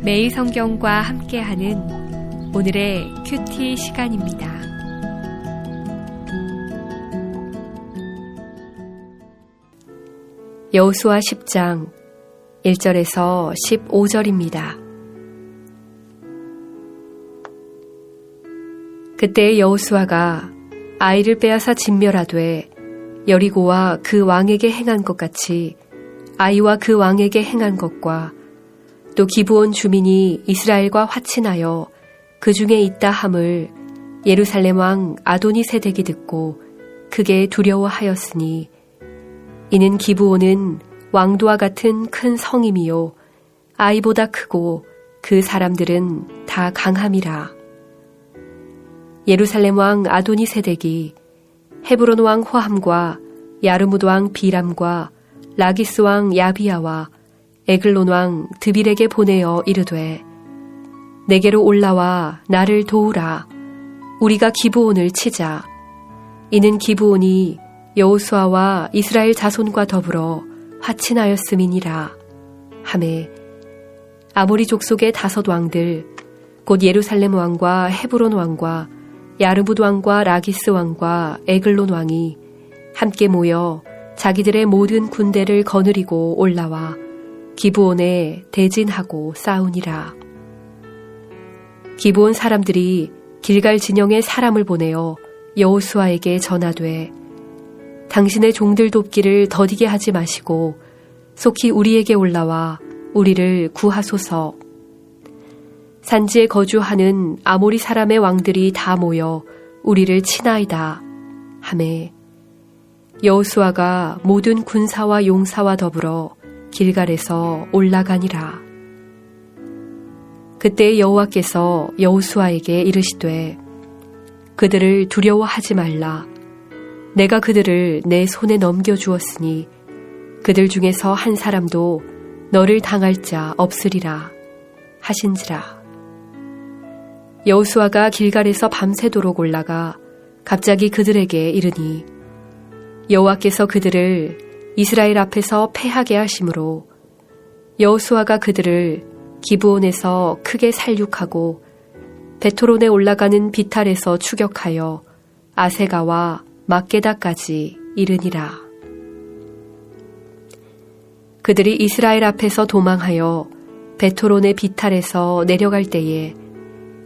매일 성경과 함께하는 오늘의 큐티 시간입니다. 여호수아 10장 1절에서 15절입니다. 그때 여호수아가 아이를 빼앗아 진멸하되 여리고와 그 왕에게 행한 것 같이 아이와 그 왕에게 행한 것과 또 기브온 주민이 이스라엘과 화친하여 그 중에 있다 함을 예루살렘 왕 아도니세덱이 듣고 크게 두려워하였으니 이는 기브온은 왕도와 같은 큰 성임이요 아이보다 크고 그 사람들은 다 강함이라. 예루살렘 왕 아도니세덱이 헤브론 왕 호함과 야르뭇 왕 비람과 라기스 왕 야비야와 에글론 왕 드빌에게 보내어 이르되 내게로 올라와 나를 도우라. 우리가 기브온을 치자. 이는 기브온이 여호수아와 이스라엘 자손과 더불어 화친하였음이니라 하매 아모리 족속의 5 왕들 곧 예루살렘 왕과 헤브론 왕과 야르뭇 왕과 라기스 왕과 에글론 왕이 함께 모여 자기들의 모든 군대를 거느리고 올라와 기브온에 대진하고 싸우니라. 기브온 사람들이 길갈 진영에 사람을 보내어 여호수아에게 전하되 당신의 종들 돕기를 더디게 하지 마시고 속히 우리에게 올라와 우리를 구하소서. 산지에 거주하는 아모리 사람의 왕들이 다 모여 우리를 치나이다 하매 여호수아가 모든 군사와 용사와 더불어 길갈에서 올라가니라. 그때 여호와께서 여호수아에게 이르시되 그들을 두려워하지 말라. 내가 그들을 내 손에 넘겨주었으니 그들 중에서 한 사람도 너를 당할 자 없으리라 하신지라. 여호수아가 길갈에서 밤새도록 올라가 갑자기 그들에게 이르니 여호와께서 그들을 이스라엘 앞에서 패하게 하심으로 여호수아가 그들을 기브온에서 크게 살육하고 베토론에 올라가는 비탈에서 추격하여 아세가와 막게다까지 이르니라. 그들이 이스라엘 앞에서 도망하여 베토론의 비탈에서 내려갈 때에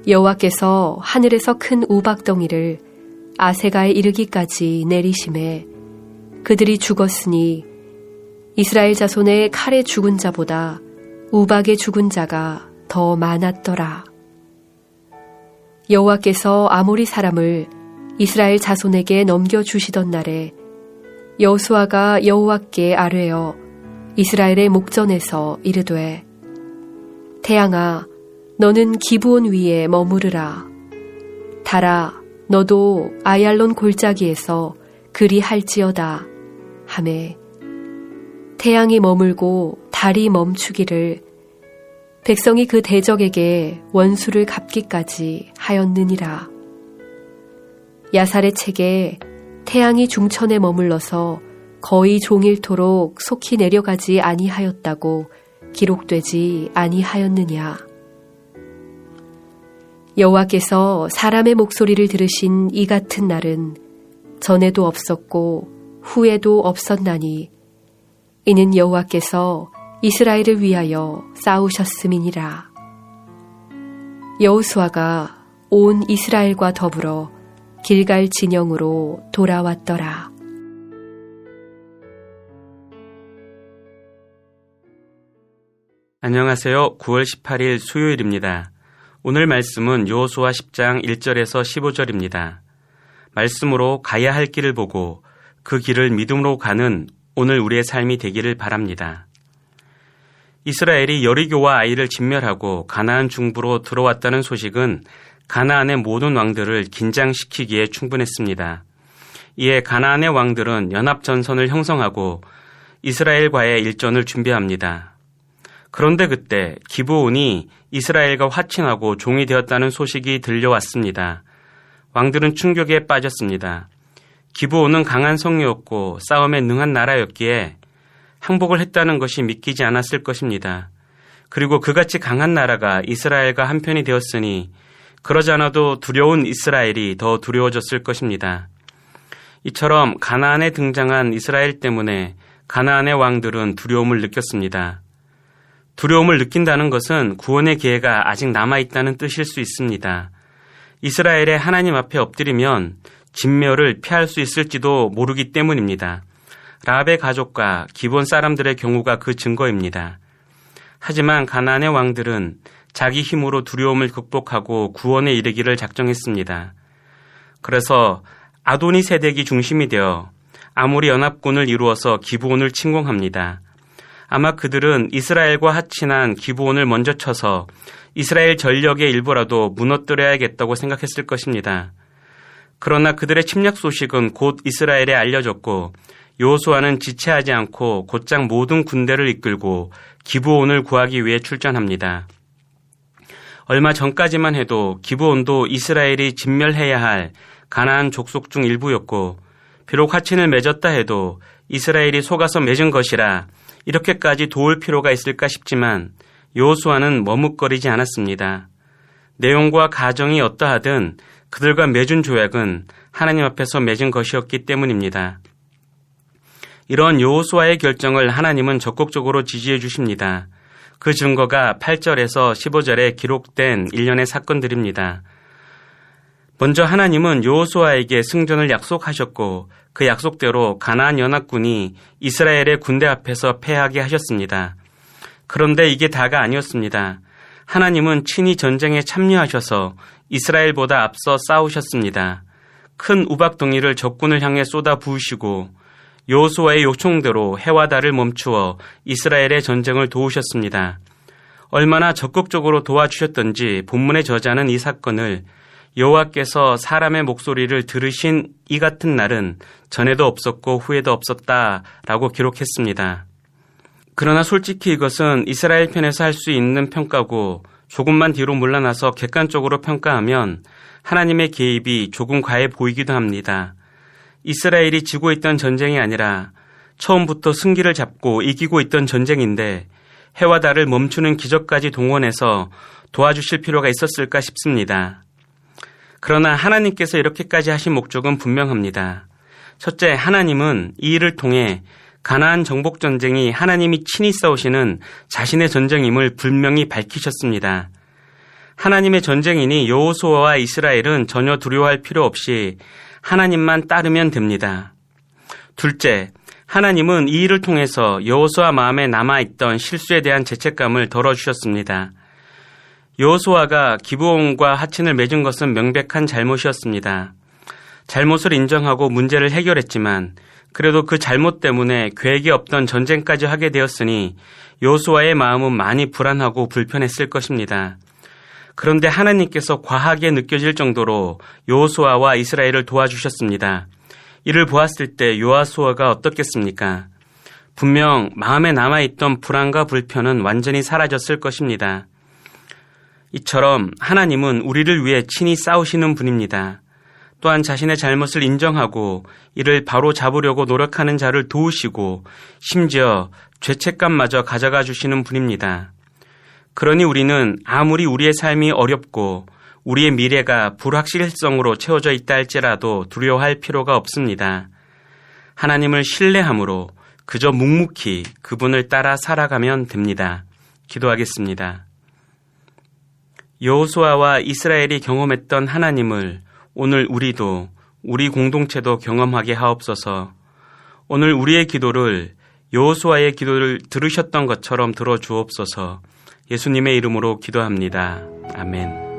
여호와께서 하늘에서 큰 우박덩이를 아세가에 이르기까지 내리심에 그들이 죽었으니 이스라엘 자손의 칼에 죽은 자보다 우박에 죽은 자가 더 많았더라. 여호와께서 아모리 사람을 이스라엘 자손에게 넘겨주시던 날에 여호수아가 여호와께 아뢰어 이스라엘의 목전에서 이르되 태양아 너는 기브온 위에 머무르라. 달아 너도 아얄론 골짜기에서 그리할지어다 하매 태양이 머물고 달이 멈추기를 백성이 그 대적에게 원수를 갚기까지 하였느니라. 야살의 책에 태양이 중천에 머물러서 거의 종일토록 속히 내려가지 아니하였다고 기록되지 아니하였느냐. 여호와께서 사람의 목소리를 들으신 이 같은 날은 전에도 없었고 후에도 없었나니 이는 여호와께서 이스라엘을 위하여 싸우셨음이니라. 여호수아가 온 이스라엘과 더불어 길갈 진영으로 돌아왔더라. 안녕하세요. 9월 18일 수요일입니다. 오늘 말씀은 여호수아 10장 1절에서 15절입니다. 말씀으로 가야 할 길을 보고 그 길을 믿음으로 가는 오늘 우리의 삶이 되기를 바랍니다. 이스라엘이 여리고와 아이를 진멸하고 가나안 중부로 들어왔다는 소식은 가나안의 모든 왕들을 긴장시키기에 충분했습니다. 이에 가나안의 왕들은 연합전선을 형성하고 이스라엘과의 일전을 준비합니다. 그런데 그때 기브온이 이스라엘과 화친하고 종이 되었다는 소식이 들려왔습니다. 왕들은 충격에 빠졌습니다. 기브온은 강한 성이었고 싸움에 능한 나라였기에 항복을 했다는 것이 믿기지 않았을 것입니다. 그리고 그같이 강한 나라가 이스라엘과 한편이 되었으니 그러지 않아도 두려운 이스라엘이 더 두려워졌을 것입니다. 이처럼 가나안에 등장한 이스라엘 때문에 가나안의 왕들은 두려움을 느꼈습니다. 두려움을 느낀다는 것은 구원의 기회가 아직 남아있다는 뜻일 수 있습니다. 이스라엘의 하나님 앞에 엎드리면 진멸을 피할 수 있을지도 모르기 때문입니다. 라합의 가족과 기본 사람들의 경우가 그 증거입니다. 하지만 가나안의 왕들은 자기 힘으로 두려움을 극복하고 구원에 이르기를 작정했습니다. 그래서 아도니세덱이 중심이 되어 아모리 연합군을 이루어서 기브온을 침공합니다. 아마 그들은 이스라엘과 합친한 기브온을 먼저 쳐서 이스라엘 전력의 일부라도 무너뜨려야겠다고 생각했을 것입니다. 그러나 그들의 침략 소식은 곧 이스라엘에 알려졌고 여호수아는 지체하지 않고 곧장 모든 군대를 이끌고 기브온을 구하기 위해 출전합니다. 얼마 전까지만 해도 기브온도 이스라엘이 진멸해야 할 가나안 족속 중 일부였고 비록 화친을 맺었다 해도 이스라엘이 속아서 맺은 것이라 이렇게까지 도울 필요가 있을까 싶지만 여호수아는 머뭇거리지 않았습니다. 내용과 가정이 어떠하든 그들과 맺은 조약은 하나님 앞에서 맺은 것이었기 때문입니다. 이런 여호수아의 결정을 하나님은 적극적으로 지지해 주십니다. 그 증거가 8절에서 15절에 기록된 일련의 사건들입니다. 먼저 하나님은 여호수아에게 승전을 약속하셨고 그 약속대로 가나안 연합군이 이스라엘의 군대 앞에서 패하게 하셨습니다. 그런데 이게 다가 아니었습니다. 하나님은 친히 전쟁에 참여하셔서 이스라엘보다 앞서 싸우셨습니다. 큰 우박덩이를 적군을 향해 쏟아 부으시고 여호수아의 요청대로 해와 달을 멈추어 이스라엘의 전쟁을 도우셨습니다. 얼마나 적극적으로 도와주셨던지 본문의 저자는 이 사건을 여호와께서 사람의 목소리를 들으신 이 같은 날은 전에도 없었고 후에도 없었다라고 기록했습니다. 그러나 솔직히 이것은 이스라엘 편에서 할 수 있는 평가고 조금만 뒤로 물러나서 객관적으로 평가하면 하나님의 개입이 조금 과해 보이기도 합니다. 이스라엘이 지고 있던 전쟁이 아니라 처음부터 승기를 잡고 이기고 있던 전쟁인데 해와 달을 멈추는 기적까지 동원해서 도와주실 필요가 있었을까 싶습니다. 그러나 하나님께서 이렇게까지 하신 목적은 분명합니다. 첫째, 하나님은 이 일을 통해 가나안 정복 전쟁이 하나님이 친히 싸우시는 자신의 전쟁임을 분명히 밝히셨습니다. 하나님의 전쟁이니 여호수아와 이스라엘은 전혀 두려워할 필요 없이 하나님만 따르면 됩니다. 둘째, 하나님은 이 일을 통해서 여호수아 마음에 남아있던 실수에 대한 죄책감을 덜어주셨습니다. 여호수아가 기브온과 하친을 맺은 것은 명백한 잘못이었습니다. 잘못을 인정하고 문제를 해결했지만 그래도 그 잘못 때문에 계획이 없던 전쟁까지 하게 되었으니 여호수아의 마음은 많이 불안하고 불편했을 것입니다. 그런데 하나님께서 과하게 느껴질 정도로 여호수아와 이스라엘을 도와주셨습니다. 이를 보았을 때 여호수아가 어떻겠습니까? 분명 마음에 남아있던 불안과 불편은 완전히 사라졌을 것입니다. 이처럼 하나님은 우리를 위해 친히 싸우시는 분입니다. 또한 자신의 잘못을 인정하고 이를 바로 잡으려고 노력하는 자를 도우시고 심지어 죄책감마저 가져가 주시는 분입니다. 그러니 우리는 아무리 우리의 삶이 어렵고 우리의 미래가 불확실성으로 채워져 있다 할지라도 두려워할 필요가 없습니다. 하나님을 신뢰함으로 그저 묵묵히 그분을 따라 살아가면 됩니다. 기도하겠습니다. 여호수아와 이스라엘이 경험했던 하나님을 오늘 우리도 우리 공동체도 경험하게 하옵소서. 오늘 우리의 기도를 여호수아의 기도를 들으셨던 것처럼 들어주옵소서. 예수님의 이름으로 기도합니다. 아멘.